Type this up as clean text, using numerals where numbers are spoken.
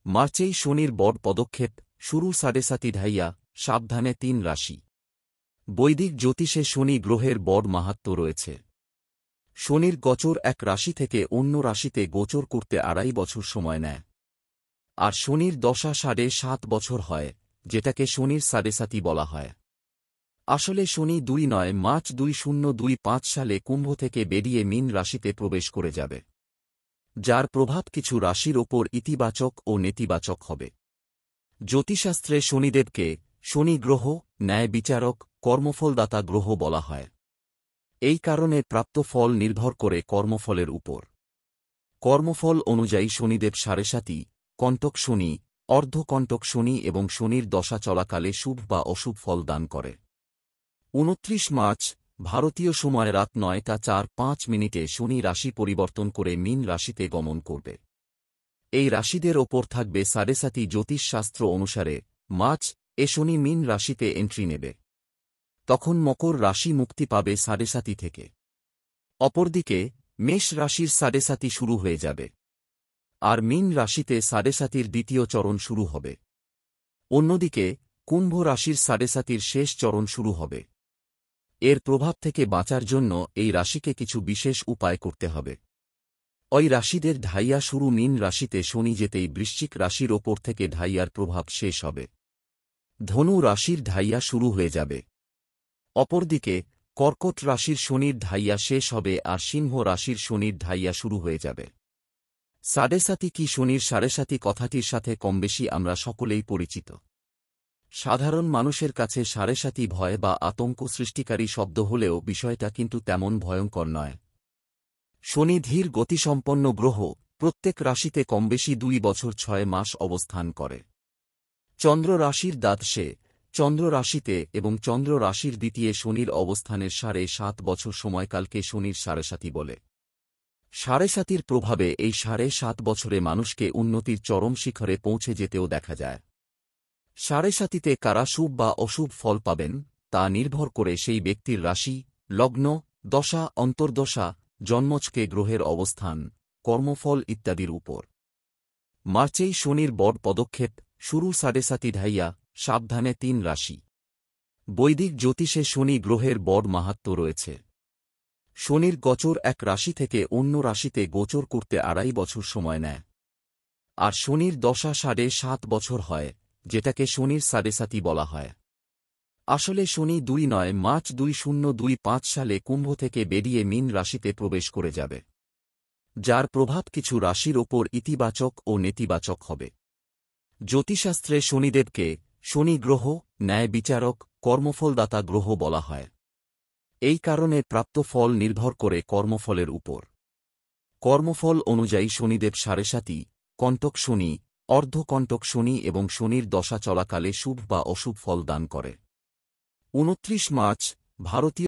মার্চেই শনির বড় পদক্ষেপ শুরু 7:30 ঢাইয়া সাবধানে 3 রাশি। বৈদিক জ্যোতিষে শনি গ্রহের বড় মাহাত্ম্য রয়েছে। শনির গোচর এক রাশি থেকে অন্য রাশিতে গোচর করতে 2.5 বছর সময় নেয়। আর শনির দশা 7.5 বছর হয়, যেটাকে শনির 7.5 বলা হয়। আসলে শনি 2 মার্চ 2025 সালে কুম্ভ থেকে বেরিয়ে মীন রাশিতে প্রবেশ করে যাবে, যার প্রভাব কিছু রাশির ওপর ইতিবাচক ও নেতিবাচক হবে। জ্যোতিষশাস্ত্রে শনিদেবকে শনি গ্রহ, ন্যায় বিচারক, কর্মফলদাতা গ্রহ বলা হয়। এই কারণে প্রাপ্ত ফল নির্ভর করে কর্মফলের উপর। কর্মফল অনুযায়ী শনিদেব 7.5, কণ্টক শনি, অর্ধকণ্টক শনি এবং শনির দশা চলাকালে শুভ বা অশুভ ফল দান করে। 29 মার্চ ভারতীয় সময় রাত 9:04 শনি রাশি পরিবর্তন করে মীন রাশিতে গমন করবে। এই রাশিদের ওপর থাকবে 7.5 জ্যোতিষশাস্ত্র অনুসারে মার্চ শনি মীন রাশিতে এন্ট্রি নেবে। তখন মকর রাশি মুক্তি পাবে 7.5 থেকে। অপরদিকে মেষ রাশির 7.5 শুরু হয়ে যাবে, আর মীন রাশিতে 7.5 দ্বিতীয় চরণ শুরু হবে। অন্যদিকে কুম্ভ রাশির 7.5 শেষ চরণ শুরু হবে। এর প্রভাব থেকে বাঁচার জন্য এই রাশিকে কিছু বিশেষ উপায় করতে হবে। ওই রাশিদের ঢাইয়া শুরু মীন রাশিতে শনি যেতেই বৃশ্চিক রাশির ওপর থেকে ঢাইয়ার প্রভাব শেষ হবে। ধনু রাশির ঢাইয়া শুরু হয়ে যাবে। অপরদিকে কর্কট রাশির শনির ঢাইয়া শেষ হবে আর সিংহ রাশির শনির ঢাইয়া শুরু হয়ে যাবে। 7.5 কি শনির 7.5 কথাটির সাথে কমবেশি আমরা সকলেই পরিচিত। সাধারণ মানুষের কাছে 7.5 ভয় বা আতঙ্ক সৃষ্টিকারী শব্দ হলেও বিষয়টা কিন্তু তেমন ভয়ঙ্কর নয়। শনি ধীর গতিসম্পন্ন গ্রহ, প্রত্যেক রাশিতে কমবেশি 2 বছর 6 মাস অবস্থান করে। চন্দ্র রাশির দ্বাদশে, চন্দ্র রাশিতে এবং চন্দ্র রাশির দ্বিতীয় শনির অবস্থানের 7.5 বছর সময়কালকে শনির 7.5 বলে। 7.5 প্রভাবে এই 7.5 বছরে মানুষকে উন্নতির চরম শিখরে পৌঁছে যেতেও দেখা যায়। 7.5 কারা শুভ বা অশুভ ফল পাবেন তা নির্ভর করে সেই ব্যক্তির রাশি, লগ্ন, দশা, অন্তর্দশা, জন্মছকে গ্রহের অবস্থান, কর্মফল ইত্যাদির উপর। মার্চেই শনির বড় পদক্ষেপ শুরু 7.5 ঢাইয়া সাবধানে 3 রাশি। বৈদিক জ্যোতিষে শনি গ্রহের বড় মাহাত্ম্য রয়েছে। শনির গোচর এক রাশি থেকে অন্য রাশিতে গোচর করতে 2.5 বছর সময় নেয়। আর শনির দশা 7.5 বছর হয়, যেটাকে শনির 7.5 বলা হয়। আসলে শনি 2 মার্চ 2025 সালে কুম্ভ থেকে বেরিয়ে মীন রাশিতে প্রবেশ করে যাবে, যার প্রভাব কিছু রাশির ওপর ইতিবাচক ও নেতিবাচক হবে। জ্যোতিষশাস্ত্রে শনিদেবকে শনি গ্রহ, ন্যায় বিচারক, কর্মফলদাতা গ্রহ বলা হয়। এই কারণে প্রাপ্ত ফল নির্ভর করে কর্মফলের উপর। কর্মফল অনুযায়ী শনিদেব 7.5, কণ্টক শনি, অর্ধকণ্টক শনি এবং শনির দশা চলাকালে শুভ বা অশুভ ফল দান করে। 29 মার্চ ভারতীয়